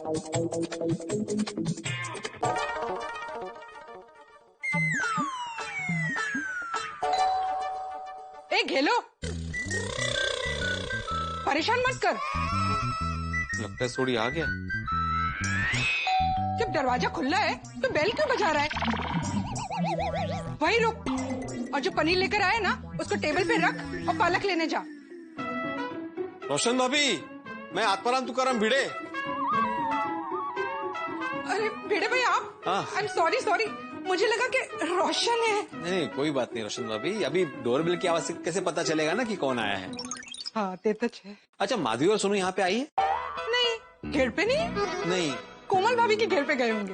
ए घेलो, परेशान मत कर। लगता है सोडी आ गया। जब दरवाजा खुला है तो बेल क्यों बजा रहा है? वहीं रुक, और जो पनीर लेकर आए ना उसको टेबल पे रख और पालक लेने जा। रोशन भाभी, मैं आत्माराम तुकाराम भिड़े। अरे भिड़े भाई आप? आई एम सॉरी, मुझे लगा कि रोशन है। नहीं कोई बात नहीं रोशन भाभी, अभी डोरबेल की आवाज से कैसे पता चलेगा ना कि कौन आया है। हाँ ते तो है। अच्छा माधवी और सोनू यहाँ पे आई है? नहीं, घेर पे नहीं, कोमल भाभी के घेर पे गए होंगे।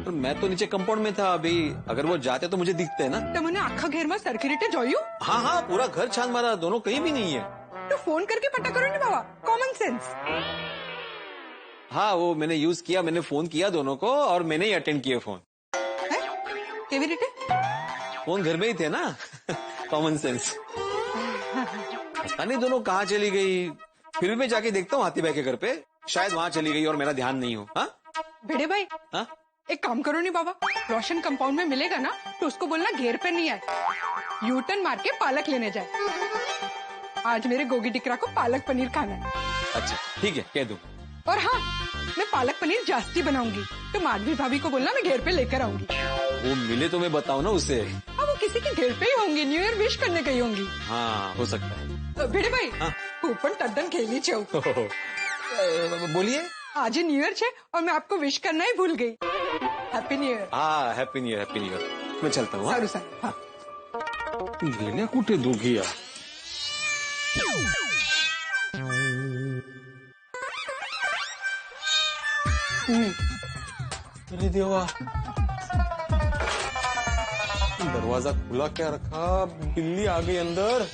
तो मैं तो नीचे कंपाउंड में था अभी, अगर वो जाते तो मुझे दिखते ना। तो मैंने आखा घेर में सरखीरीटे जोयू। हाँ पूरा घर छान मारा, दोनों कहीं भी नहीं है। तो फोन करके पता करो ना बाबा, कॉमन सेंस। हाँ वो मैंने यूज किया, मैंने फोन किया दोनों को और मैंने ही अटेंड किया फोन। फोन घर में ही थे ना। Common sense. पता नहीं दोनों कहाँ चली गई, फिर भी मैं जाके देखता हूँ हाथी भाई के घर पे, शायद वहाँ चली गई और मेरा ध्यान नहीं हो। हाँ भिड़े भाई, हाँ एक काम करो नहीं बाबा, रोशन कंपाउंड में मिलेगा ना तो उसको बोलना घेर पे नहीं आए, यूटर्न मार के पालक लेने जाए। आज मेरे गोगी टिकरा को पालक पनीर खाना है। अच्छा ठीक है, कह दूं। और हाँ, मैं पालक पनीर जास्ती बनाऊंगी तो माधवी भाभी को बोलना मैं घेर पे लेकर आऊंगी। वो मिले तो मैं बताऊँ ना उसे। हाँ वो किसी के घेर पे ही होंगी, न्यू ईयर विश करने गई होंगी। हाँ हो सकता है। भिड़े भाई, हाँ? कूपन टद्दन खेली चाहूँ। बोलिए। आज ही न्यू ईयर है और मैं आपको विश करना ही भूल गई। Happy new year. हाँ happy new year, happy new year. मैं चलता हूँ। हाँ। गेल्या कुठे दोघी या? अरे देवा, दरवाजा खुला क्या रखा, बिल्ली आ गई अंदर।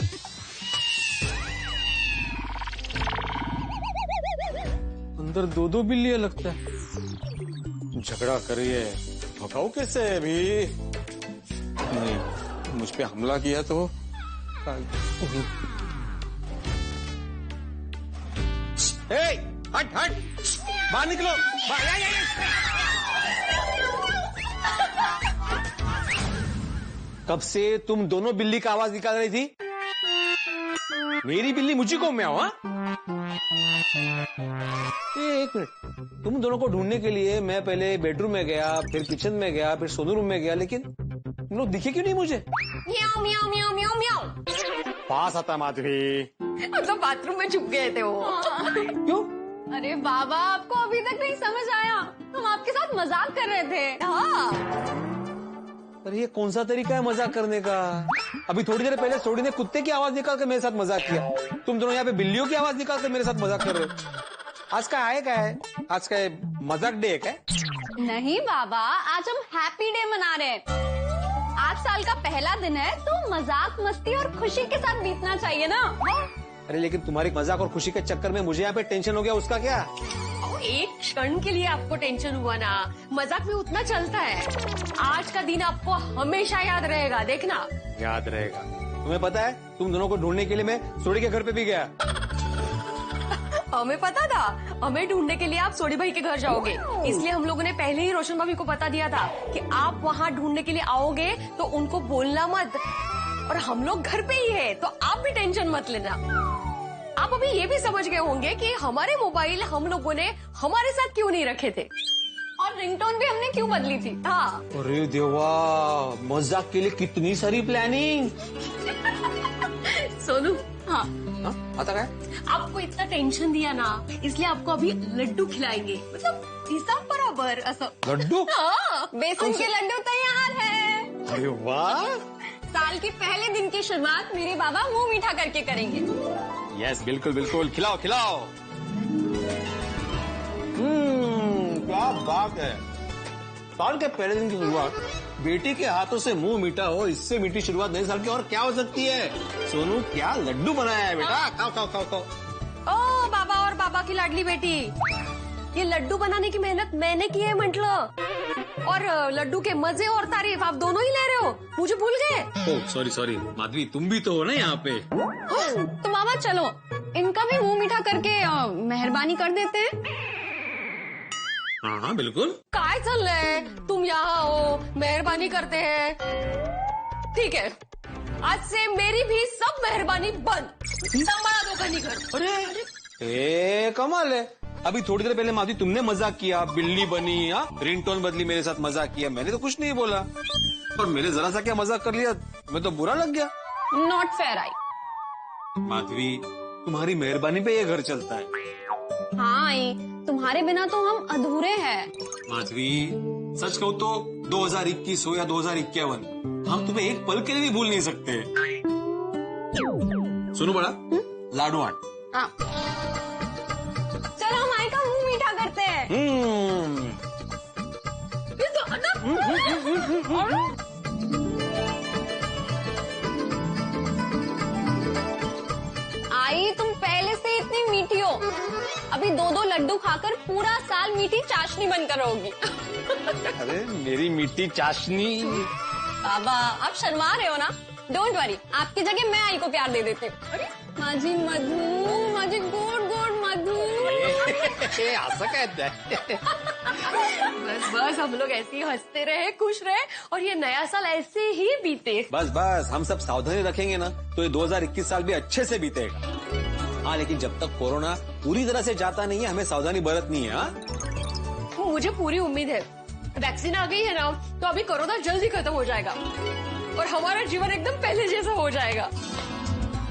अंदर दो बिल्लियां लगता है, झगड़ा करिए, भगाओ कैसे अभी? नहीं, मुझ पे हमला किया तो हट बाहर निकलो। कब से तुम दोनों बिल्ली का आवाज निकाल रही थी? मेरी बिल्ली मुझे को म्याओ। हाँ एक मिनट, तुम दोनों को ढूंढने के लिए मैं पहले बेडरूम में गया, फिर किचन में गया, फिर सोनू रूम में गया, लेकिन तुम लोग दिखे क्यों नहीं मुझे? म्याओ म्याओ म्याओ म्याओ म्याओ। पास आता माधवी। मतलब बाथरूम में छुप गए थे वो। क्यों? अरे बाबा, आपको अभी तक नहीं समझ आया, हम आपके साथ मजाक कर रहे थे। हाँ। अरे ये कौन सा तरीका है मजाक करने का? अभी थोड़ी देर पहले सोडी ने कुत्ते की आवाज निकाल कर मेरे साथ मजाक किया, तुम दोनों यहाँ पे बिल्लियों की आवाज निकाल कर मेरे साथ मजाक कर रहे हो। आज का आए क्या है? आज का मजाक डे है क्या? नहीं बाबा, आज हम हैप्पी डे मना रहे हैं। आज साल का पहला दिन है तो मजाक मस्ती और खुशी के साथ बीतना चाहिए ना। अरे लेकिन तुम्हारी मजाक और खुशी के चक्कर में मुझे यहाँ पे टेंशन हो गया, उसका क्या? एक क्षण के लिए आपको टेंशन हुआ ना, मजाक में उतना चलता है। आज का दिन आपको हमेशा याद रहेगा, देखना। याद रहेगा? तुम्हें पता है, तुम दोनों को ढूंढने के लिए मैं सोडी के घर पे भी गया। हमें पता था, हमें ढूंढने के लिए आप सोडी भाई के घर जाओगे, इसलिए हम लोगों ने पहले ही रोशन भाभी को बता दिया था कि आप वहाँ ढूंढने के लिए आओगे, तो उनको बोलना मत। और हम लोग घर पे ही है, तो आप भी टेंशन मत लेना। आप अभी ये भी समझ गए होंगे कि हमारे मोबाइल हम लोगों ने हमारे साथ क्यों नहीं रखे थे और रिंगटोन भी हमने क्यों बदली थी। हाँ। अरे देवा, मजाक के लिए कितनी सारी प्लानिंग। सोनू। हाँ आता क्या? आपको इतना टेंशन दिया ना, इसलिए आपको अभी लड्डू खिलाएंगे, मतलब हिसाब बराबर ऐसा। लड्डू? हाँ, बेसन के लड्डू तैयार है। अरे वाह। साल के पहले दिन की शुरुआत मेरे बाबा मुंह मीठा करके करेंगे। यस बिल्कुल बिल्कुल, खिलाओ खिलाओ। क्या बात है, साल के पहले दिन की शुरुआत बेटी के हाथों से मुंह मीठा हो, इससे मीठी शुरुआत नए साल की और क्या हो सकती है? सोनू क्या लड्डू बनाया है बेटा, खाओ खाओ खाओ खाओ। ओ बाबा और बाबा की लाडली बेटी, ये लड्डू बनाने की मेहनत मैंने की है म्हटलं, और लड्डू के मजे और तारीफ आप दोनों ही ले रहे हो, मुझे भूल गए। ओह सॉरी माधवी, तुम भी तो हो ना यहाँ पे। तो मामा चलो, इनका भी मुंह मीठा करके मेहरबानी कर देते हैं। हाँ हाँ बिल्कुल। काय चाललंय? तुम यहाँ हो, मेहरबानी करते हैं। ठीक है, आज से मेरी भी सब मेहरबानी बंद। संभाला दो घनी घर। अरे कमाल है। अभी थोड़ी देर पहले माधवी तुमने मजाक किया, बिल्ली बनी, हाँ रिंगटोन बदली, मेरे साथ मजाक किया, मैंने तो कुछ नहीं बोला। और मैंने जरा सा क्या मजाक कर लिया, मैं तो बुरा लग गया। Not fair I. माधवी तुम्हारी मेहरबानी पे ये घर चलता है। हाँ आई, तुम्हारे बिना तो हम अधूरे हैं। माधवी सच कहूँ तो 2021 हो या 2051, हम तुम्हें एक पल के लिए भी भूल नहीं सकते। सुनो बड़ा, लाडू आट। हाँ। चलो हम आई का मुंह मीठा करते हैं। ये तो आई तुम पहले से इतनी मीठी हो, अभी 2-2 लड्डू खाकर पूरा साल मीठी चाशनी बनकर रहोगी। अरे मेरी मीठी चाशनी। बाबा आप शर्मा रहे हो ना? डोंट वरी, आपकी जगह मैं आई को प्यार दे देती हूँ। अरे माझी मधु, माझी गोड गोड मधु। असं काय? बस बस हम लोग ऐसे ही हंसते रहे, खुश रहे और ये नया साल ऐसे ही बीते। बस बस हम सब सावधानी रखेंगे ना तो ये 2021 साल भी अच्छे से बीतेगा। हाँ लेकिन जब तक कोरोना पूरी तरह से जाता नहीं है, हमें सावधानी बरतनी है। हाँ मुझे पूरी उम्मीद है, वैक्सीन आ गई है ना तो अभी कोरोना जल्दी खत्म हो जाएगा और हमारा जीवन एकदम पहले जैसा हो जाएगा।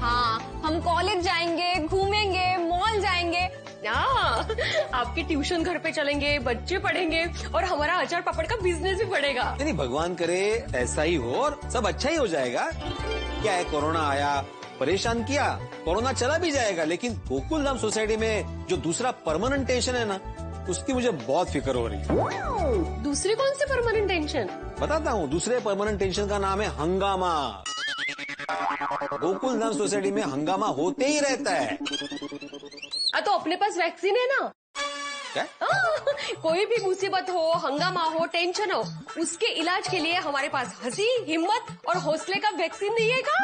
हाँ हम कॉलेज जाएंगे, घूमेंगे, मॉल जाएंगे। हाँ, आपके ट्यूशन घर पे चलेंगे, बच्चे पढ़ेंगे और हमारा अचार पापड़ का बिजनेस भी बढ़ेगा। नहीं भगवान करे ऐसा ही हो और सब अच्छा ही हो जाएगा। क्या है, कोरोना आया, परेशान किया, कोरोना चला भी जाएगा, लेकिन गोकुल धाम सोसाइटी में जो दूसरा परमानेंट टेंशन है ना, उसकी मुझे बहुत फिक्र हो रही है। दूसरी कौन सी परमानेंट टेंशन? बताता हूँ। दूसरे परमानेंट टेंशन का नाम है हंगामा। गोकुल धाम सोसाइटी में हंगामा होते ही रहता है। तो अपने पास वैक्सीन है ना? क्या? कोई भी मुसीबत हो, हंगामा हो, टेंशन हो, उसके इलाज के लिए हमारे पास हंसी, हिम्मत और हौसले का वैक्सीन नहीं है का?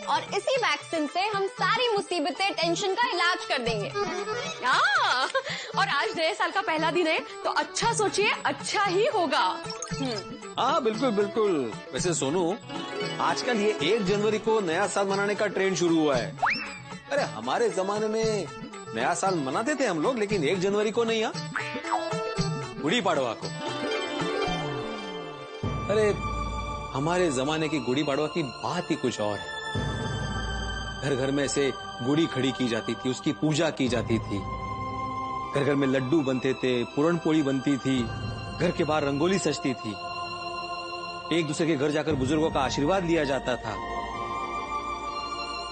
और इसी वैक्सीन से हम सारी मुसीबतें, टेंशन का इलाज कर देंगे। हाँ, और आज नए साल का पहला दिन है तो अच्छा सोचिए, अच्छा ही होगा। हाँ बिल्कुल बिल्कुल। वैसे सोनू, आजकल ये 1 जनवरी को नया साल मनाने का ट्रेंड शुरू हुआ है। अरे हमारे जमाने में नया साल मनाते थे हम लोग, लेकिन 1 जनवरी को नहीं, गुड़ी पाड़वा को। अरे हमारे जमाने की गुड़ी पाड़वा की बात ही कुछ और है। घर घर में ऐसे गुड़ी खड़ी की जाती थी, उसकी पूजा की जाती थी, घर घर में लड्डू बनते थे, पूरण पोली बनती थी, घर के बाहर रंगोली सजती थी, एक दूसरे के घर जाकर बुजुर्गों का आशीर्वाद लिया जाता था।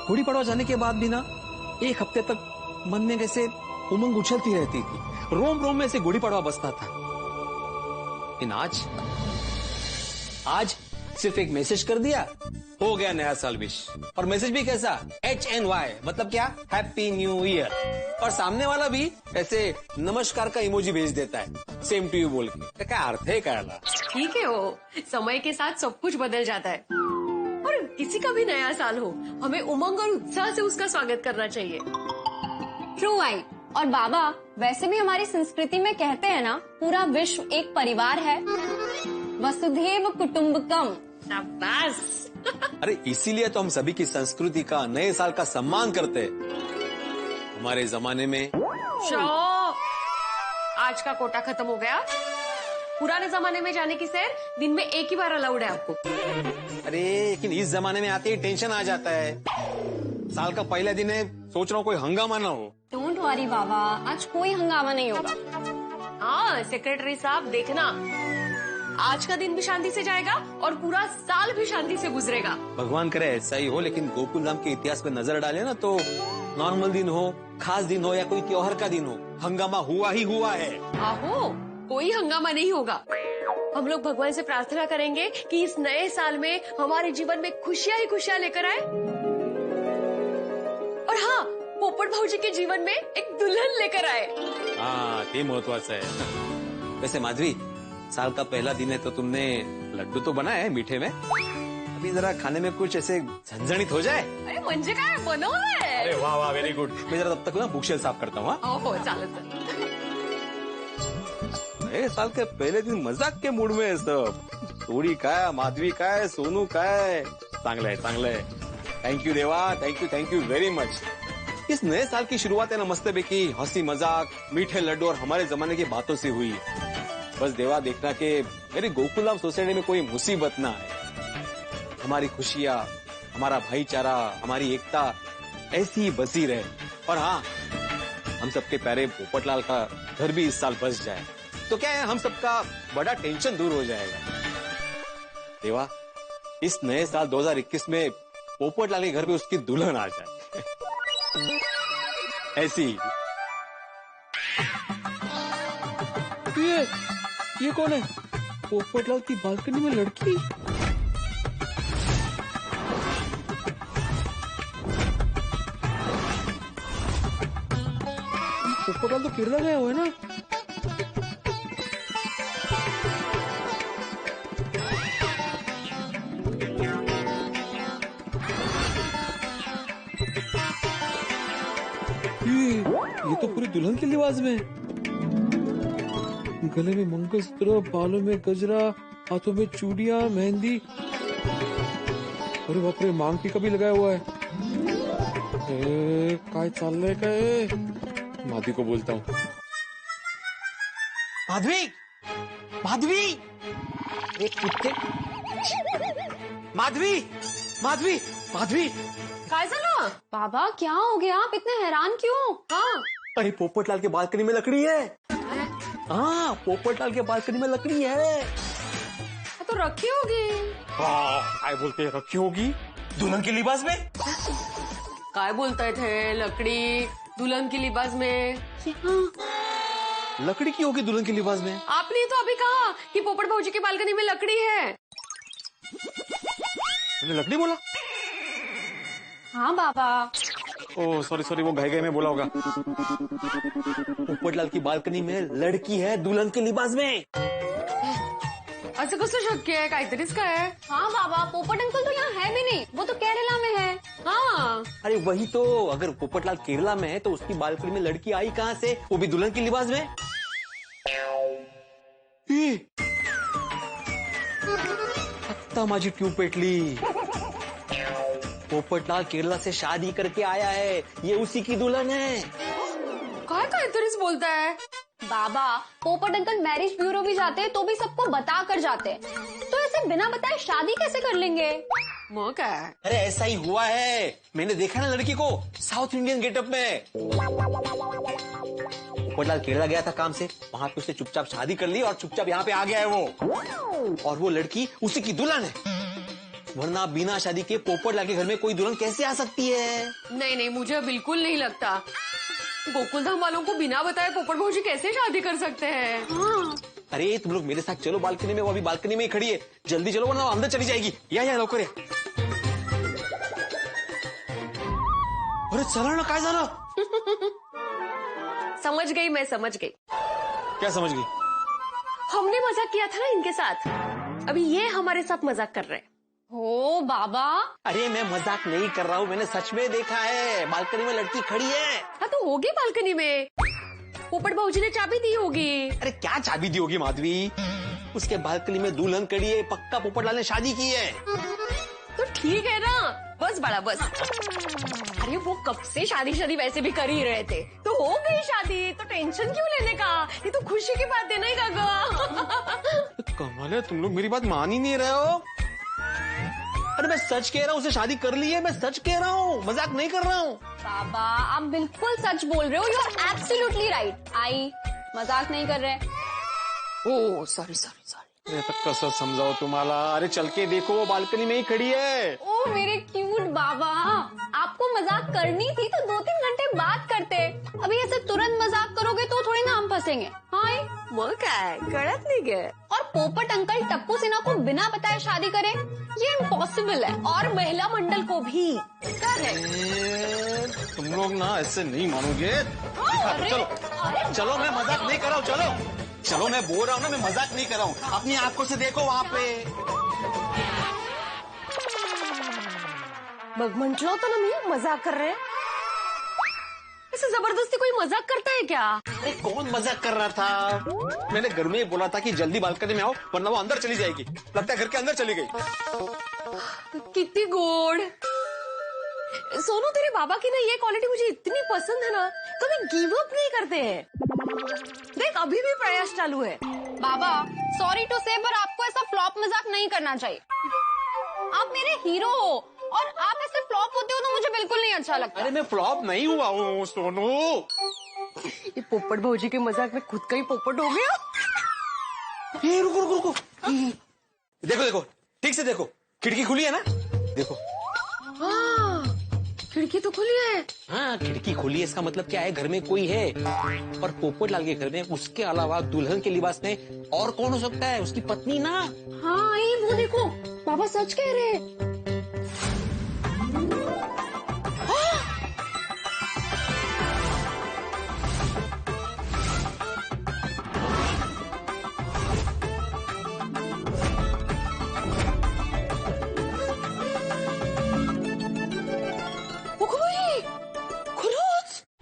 गुड़ी पड़वा जाने के बाद भी ना 1 हफ्ते तक मन में कैसे उमंग उछलती रहती थी, रोम रोम में से गुड़ी पड़वा बसता था। लेकिन आज सिर्फ एक मैसेज कर दिया, हो गया नया साल विश। और मैसेज भी कैसा, HNY, मतलब क्या, हैप्पी न्यू ईयर। और सामने वाला भी ऐसे नमस्कार का इमोजी भेज देता है, सेम टू यू बोल के। क्या अर्थ है क्या? ठीक है, वो समय के साथ सब कुछ बदल जाता है और किसी का भी नया साल हो, हमें उमंग और उत्साह से उसका स्वागत करना चाहिए। True I. और बाबा वैसे भी हमारी संस्कृति में कहते हैं ना, पूरा विश्व एक परिवार है, वसुधैव कुटुम्बकम। शाबाश। अरे इसीलिए तो हम सभी की संस्कृति का, नए साल का सम्मान करते हैं। हमारे जमाने में आज का कोटा खत्म हो गया। पुराने जमाने में जाने की सैर दिन में एक ही बार अलाउड है आपको। अरे लेकिन इस जमाने में आते ही टेंशन आ जाता है। साल का पहला दिन है, सोच रहा हूँ कोई हंगामा ना हो। डोंट वरी बाबा, आज कोई हंगामा नहीं होगा। हाँ सेक्रेटरी साहब, देखना आज का दिन भी शांति से जाएगा और पूरा साल भी शांति से गुजरेगा। भगवान करे ऐसा ही हो। लेकिन गोकुल धाम के इतिहास पे नजर डाले ना तो नॉर्मल दिन हो, खास दिन हो या कोई त्योहार का दिन हो, हंगामा हुआ ही हुआ है। आहो, कोई हंगामा नहीं होगा। हम लोग भगवान से प्रार्थना करेंगे कि इस नए साल में हमारे जीवन में खुशियां ही खुशियां लेकर आए। और हाँ, पोपट भाऊजी के जीवन में एक दुल्हन लेकर आए। हाँ ते महत्वाचं है। वैसे माधवी, साल का पहला दिन है तो तुमने लड्डू तो बनाए मीठे में, अभी जरा खाने में कुछ ऐसे झंझणित हो जाए। अरे म्हणजे काय बनवलंय? अरे वाह वाह, वेरी गुड। मैं जरा तब तक ना बुकशेल्फ साफ करता हूँ। हो चालेल। नए साल के पहले दिन मजाक के मूड में है सब. सोडी काय, माधवी काय, सोनू काय. चांगलं आहे, चांगलं आहे. थँक्यू देवा, थैंक यू वेरी मच. इस नए साल की शुरुआत है ना मस्तेबेकी हंसी मजाक, मीठे लड्डू और हमारे जमाने की बातों से हुई. बस देवा देखना कि मेरी गोकुलधाम सोसाइटी में कोई मुसीबत ना आए. हमारी खुशियाँ, हमारा भाईचारा, हमारी एकता ऐसी ही बसी रहे. और हाँ, हम सबके प्यारे पोपटलाल का घर भी इस साल बस जाए तो क्या है, हम सबका बड़ा टेंशन दूर हो जाएगा. देवा, इस नए साल 2021 में पोपटलाल के घर पे उसकी दुल्हन आ जाए. ऐसी. ये कौन है? पोपटलाल की बालकनी में लड़की. पोपटलाल तो केरला गया हुआ है ना. ये तो पूरी दुल्हन के लिबास में. गले में मंगलसूत्र, बालों में गजरा, हाथों में चूड़ियां, मेहंदी. अरे बाप रे, मांग टीका भी लगाया हुआ है. काय चाललंय काय? माधवी को बोलता हूँ. माधवी, माधवी, एक कुत्ते. माधवी, माधवी, माधवी. काय झालं? बाबा क्या हो गया, आप इतने हैरान क्यों? हाँ, अरे पोपटलाल के बालकनी में लकड़ी है. हाँ, पोपटलाल के बालकनी में लकड़ी है. तो रखी होगी. काय बोलते रखी होगी दुल्हन के लिबास में. काय बोलते थे? लकड़ी दुल्हन की लिबास में. लकड़ी की होगी दुल्हन के लिबास में. आपने तो अभी कहा कि पोपट भाऊजी की बालकनी में लकड़ी है. मैंने लकड़ी बोला? हाँ बाबा. ओह सॉरी, वो घाई में बोला होगा. पोपटलाल की बालकनी में लड़की है दुल्हन के लिबास में. असं कसं शक्य आहे? काहीतरीच काय. हाँ बाबा, पोपट अंकल तो यहाँ है भी नहीं, वो तो केरला में है. हाँ, अरे वही तो, अगर पोपटलाल केरला में है तो उसकी बालकनी में लड़की आई कहाँ से, वो भी दुल्हन की लिबास में. आत्ता माझी ट्यूब पेटली. पोपटलाल केरला से शादी करके आया है, ये उसी की दुल्हन है. काय काहीतरीच बोलताय. बाबा, पोपट अंकल मैरिज ब्यूरो भी जाते हैं तो भी सबको बता कर जाते हैं, तो ऐसे बिना बताए शादी कैसे कर लेंगे? मग काय. अरे ऐसा ही हुआ है, मैंने देखा ना लड़की को साउथ इंडियन गेटअप में. पोपटलाल केरला गया था काम से, वहां पे उसने चुपचाप शादी कर ली और चुपचाप यहाँ पे आ गया है वो. और वो लड़की उसी की दुल्हन है. वरना बिना शादी के पोपटलाल के घर में कोई दुल्हन कैसे आ सकती है? नहीं, मुझे बिल्कुल नहीं लगता. गोकुलधाम वालों को बिना बताए पोपट भाऊजी कैसे शादी कर सकते हैं? हाँ. अरे तुम लोग मेरे साथ चलो बालकनी में, वो अभी बालकनी में ही खड़ी है. जल्दी चलो वरना अंदर चली जाएगी. या लवकर या. अरे चला ना, काय झालं? समझ गई, मैं समझ गई. क्या समझ गई? हमने मजाक किया था ना इनके साथ, अभी ये हमारे साथ मजाक कर रहे हैं. ओ बाबा. अरे मैं मजाक नहीं कर रहा हूँ, मैंने सच में देखा है. बालकनी में लड़की खड़ी है. हाँ तो होगी बालकनी में. पोपट भाऊजी ने चाबी दी होगी. अरे क्या चाबी दी होगी माधवी? उसके बालकनी में दुल्हन खड़ी है, पक्का पोपटलाल ने शादी की है. तो ठीक है ना, बस बड़ा बस. अरे वो कब से शादी वैसे भी कर ही रहे थे, तो हो गई शादी, तो टेंशन क्यों लेने का. ये तो खुशी की बात है नहीं काका. कमाल है, तुम लोग मेरी बात मान ही नहीं रहे हो. अरे मैं सच कह रहा हूँ, उसे शादी कर ली है. मैं सच कह रहा हूँ, मजाक नहीं कर रहा हूँ. बाबा, आप बिल्कुल सच बोल रहे हो. You are absolutely right. I मजाक नहीं कर रहे. Oh sorry. कसं समजाओ तुम्हाला. अरे चल के देखो, वो बालकनी में ही खड़ी है. ओ मेरे क्यूट बाबा, आपको मजाक करनी थी तो 2-3 घंटे बात करते. अभी ऐसे तुरंत मजाक करोगे तो थोड़ी ना हम फंसेंगे. हाँ, मग काय कळत नहीं गए. और पोपट अंकल टप्पू सिन्हा को बिना बताए शादी करें, ये इम्पॉसिबल है. और महिला मंडल को भी. तुम लोग ना ऐसे नहीं मानोगे. चलो मैं मजाक नहीं कर रहा हूँ. चलो मैं बोल रहा हूँ ना, मैं मजाक नहीं कर रहा हूँ. अपनी आंखों से देखो वहाँ पे. मग म्हंटल होतं ना मी मजाक कर रहे. से जबरदस्ती कोई मजाक करता है क्या? अरे कौन मजाक कर रहा था? मैंने घर में ही बोला था कि जल्दी बालकनी में आओ वरना वो अंदर चली जाएगी। लगता है घर के अंदर चली गई। कितनी गोड़। सोनू, तेरे बाबा की ना ये क्वालिटी मुझे इतनी पसंद है ना, कभी गिव अप नहीं करते हैं। देख अभी भी प्रयास चालू है। बाबा सॉरी टू से, पर आपको ऐसा फ्लॉप मजाक नहीं करना चाहिए। आप मेरे हीरो हो और आप ऐसे फ्लॉप होते हो तो मुझे बिल्कुल नहीं अच्छा लगता। अरे मैं फ्लॉप नहीं हुआ हूँ सोनू। ये पोपट भौजी के मजाक में खुद का ही पोपट हो गया। ये रुको रुको रुको, देखो देखो ठीक से देखो, खिड़की खुली है ना? देखो। हाँ, खिड़की तो खुली है। हाँ खिड़की खुली है, इसका मतलब क्या है? घर में कोई है। और पोपटलाल के घर में उसके अलावा दुल्हन के लिबास में और कौन हो सकता है? उसकी पत्नी ना। हाँ ये वो देखो, बाबा सच कह रहे हैं।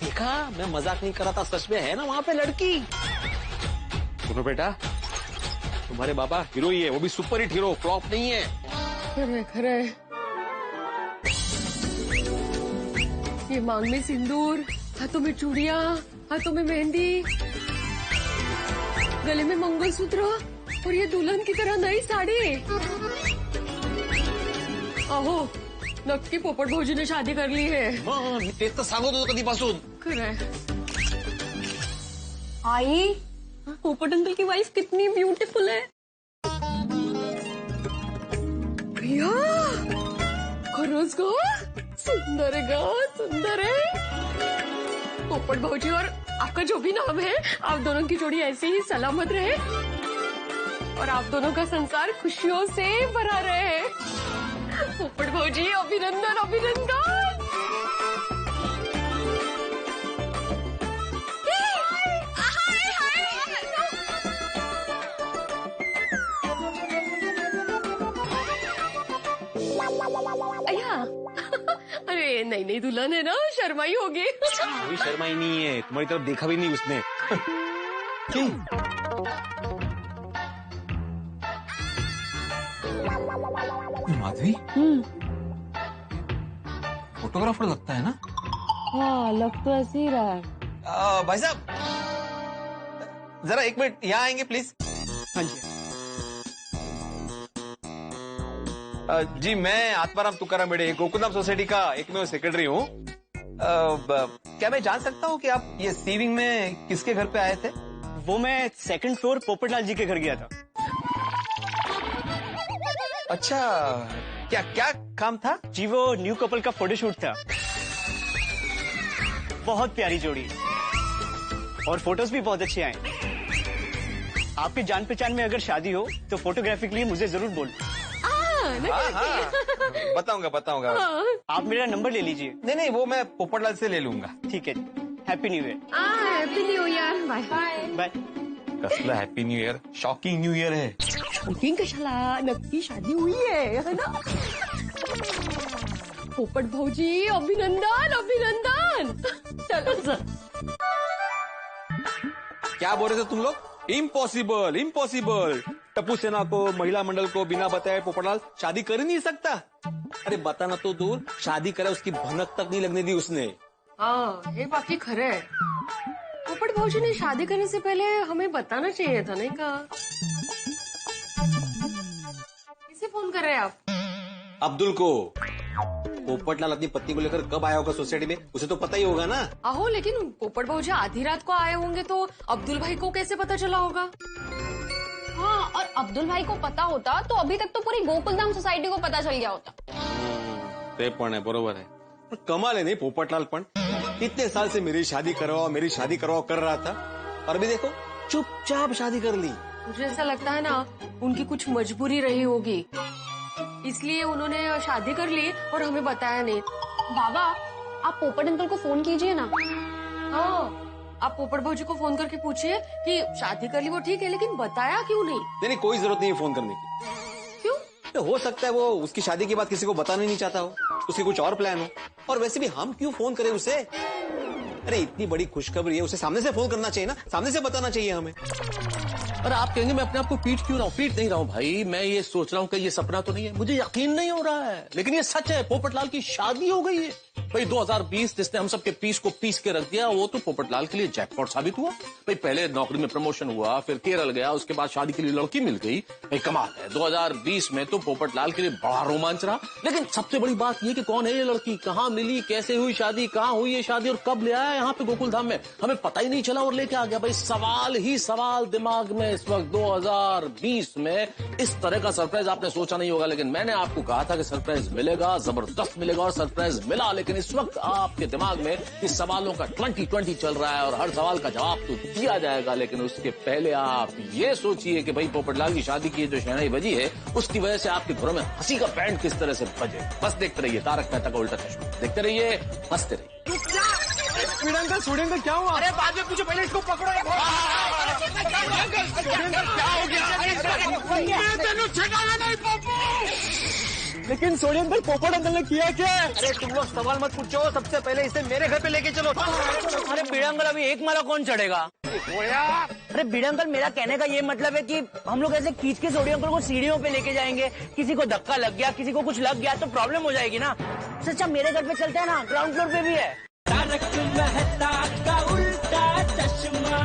देखा, मैं मजाक नहीं कर रहा था, सच में है ना वहाँ पे लड़की। सुनो बेटा, तुम्हारे बाबा हीरो ही है, वो भी सुपर हिट हीरो, फ्लॉप नहीं है। खरे खरे। ये मांग में सिंदूर, हाथों में चूड़ियां, हाथों में मेहंदी, गले में मंगलसूत्र और ये दुल्हन की तरह नई साड़ी। आहो, नक्की पोपट भौजी ने शादी कर ली है। हाँ, मी तेच तर सांगत होतो कधीपासून। खरंय। आई, पोपट अंकल की वाइफ कितनी ब्यूटीफुल है। प्रिया, खरंच ग, सुंदर है ग, सुंदर है। पोपट भौजी और आपका जो भी नाम है, आप दोनों की जोड़ी ऐसे ही सलामत रहे और आप दोनों का संसार खुशियों से भरा रहे। पोपट भौजी अभिनंदन अभिनंदन। अया, अरे नहीं नहीं, दुल्हन है ना, शर्माई होगी। कोई शर्माई नहीं है, तुम्हारी तरफ देखा भी नहीं उसने। माधवी, फोटोग्राफर लगता है ना? हाँ लग तो ऐसे ही रहा है। भाई साहब, जरा एक मिनट यहाँ आएंगे प्लीज। हाँ जी। जी मैं आत्माराम तुकाराम बेड़े, गोकुलधाम सोसाइटी का एकमेव सेक्रेटरी हूँ। क्या मैं जान सकता हूँ कि आप ये सीविंग में किसके घर पे आए थे? वो मैं सेकंड फ्लोर पोपटलाल जी के घर गया था। अच्छा, क्या क्या काम था? जी वो न्यू कपल का फोटोशूट था। बहुत प्यारी जोड़ी और फोटोज भी बहुत अच्छे आए। आपकी जान पहचान में अगर शादी हो तो फोटोग्राफी के लिए मुझे जरूर बोलना। हाँ हाँ, बताऊंगा बताऊंगा। आप मेरा नंबर ले लीजिए। नहीं नहीं, वो मैं पोपटलाल से ले लूंगा। ठीक है, happy new year. Happy new year. Bye bye. कसला happy new year, shocking new year है। बुकिंग कशाला, नक्की शादी हुई है ना? पोपट भौजी अभिनंदन अभिनंदन। चलो सर। क्या बोल रहे थे तुम लोग? Impossible impossible. टप्पू सेना को, महिला मंडल को बिना बताए पोपटलाल शादी कर ही नहीं सकता। अरे बताना तो दूर, शादी करे उसकी भनक तक नहीं लगने दी उसने। हाँ ये बाकी खरे है। पोपट भौजी ने शादी करने से पहले हमें बताना चाहिए था, नहीं कहा? किसे फोन कर रहे हैं आप? अब्दुल को। पोपटलाल अपनी पत्नी को लेकर कब आया होगा सोसाइटी में, उसे तो पता ही होगा ना। आहो, लेकिन पोपट भौजी आधी रात को आए होंगे तो अब्दुल भाई को कैसे पता चला होगा? हाँ, और अब्दुल भाई को पता होता तो अभी तक तो पूरी गोकुलधाम सोसाइटी को पता चल गया होता। ते पण है, बरोबर है। पण कमाल है नहीं पोपटलाल, पण इतने साल से मेरी शादी करवाओ कर रहा था और अभी देखो चुपचाप शादी कर ली। मुझे ऐसा लगता है ना, उनकी कुछ मजबूरी रही होगी, इसलिए उन्होंने शादी कर ली और हमें बताया नहीं। बाबा आप पोपट अंकल को फोन कीजिए ना। हाँ, आप पोपट भौजी को फोन करके पूछिए कि शादी कर ली वो ठीक है, लेकिन बताया क्यों नहीं? नहीं कोई जरूरत नहीं है फोन करने की। क्यों? तो हो सकता है वो उसकी शादी के बाद किसी को बताना नहीं चाहता हो, उसके कुछ और प्लान हो। और वैसे भी हम क्यों फोन करें उसे? अरे इतनी बड़ी खुशखबरी है, उसे सामने से फोन करना चाहिए ना, सामने से बताना चाहिए हमें। अरे आप कहेंगे मैं अपने आप को पीट क्यों रहा हूँ? पीट नहीं रहा हूँ भाई, मैं ये सोच रहा हूँ कि ये सपना तो नहीं है, मुझे यकीन नहीं हो रहा है, लेकिन ये सच है। पोपटलाल की शादी हो गई है भाई। 2020 जिसने हम सबके पीस को पीस के रख दिया, वो तो पोपटलाल के लिए जैकपॉट साबित हुआ भाई। पहले नौकरी में प्रमोशन हुआ, फिर केरल गया, उसके बाद शादी के लिए लड़की मिल गई भाई। कमाल है, 2020 में तो पोपटलाल के लिए बड़ा रोमांच रहा। लेकिन सबसे बड़ी बात ये कि कौन है ये लड़की, कहाँ मिली, कैसे हुई शादी, कहाँ हुई ये शादी और कब ले आया यहाँ पे गोकुल धाम में, हमें पता ही नहीं चला और लेके आ गया भाई। सवाल ही सवाल दिमाग में इस वक्त 2020 में। इस तरह का सरप्राइज आपने सोचा नहीं होगा, लेकिन मैंने आपको कहा था कि सरप्राइज मिलेगा, जबरदस्त मिलेगा, और सरप्राइज मिला। लेकिन इस वक्त आपके दिमाग में इस सवालों का 2020 चल रहा है और हर सवाल का जवाब तो दिया जाएगा, लेकिन उसके पहले आप ये सोचिए कि भाई पोपटलाल की शादी की जो शहनाई बजी है, उसकी वजह से आपके घरों में हंसी का बैंड किस तरह से बजे। बस देखते रहिए तारक मेहता का उल्टा चश्मा, देखते रहिए, हंसते रहिए। स्टूडेंट क्या हुआ? अरे बाद में पूछो, पहले इसको पकड़ो। क्या हो गया? लेकिन सोडियम पर पोपट अंकल ने किया क्या? अरे तुम लोग सवाल मत पूछो, सबसे पहले इसे मेरे घर पे लेके चलो। अरे बीड़ांकल, अभी एक माला कौन चढ़ेगा? अरे बीड़ांकल, मेरा कहने का ये मतलब है कि हम लोग ऐसे खींच के सोडी अंकल को सीढ़ियों पे लेके जाएंगे, किसी को धक्का लग गया, किसी को कुछ लग गया तो प्रॉब्लम हो जाएगी ना। अच्छा मेरे घर पे चलते हैं ना, ग्राउंड फ्लोर पे भी है। तारक मेहता का उल्टा चश्मा।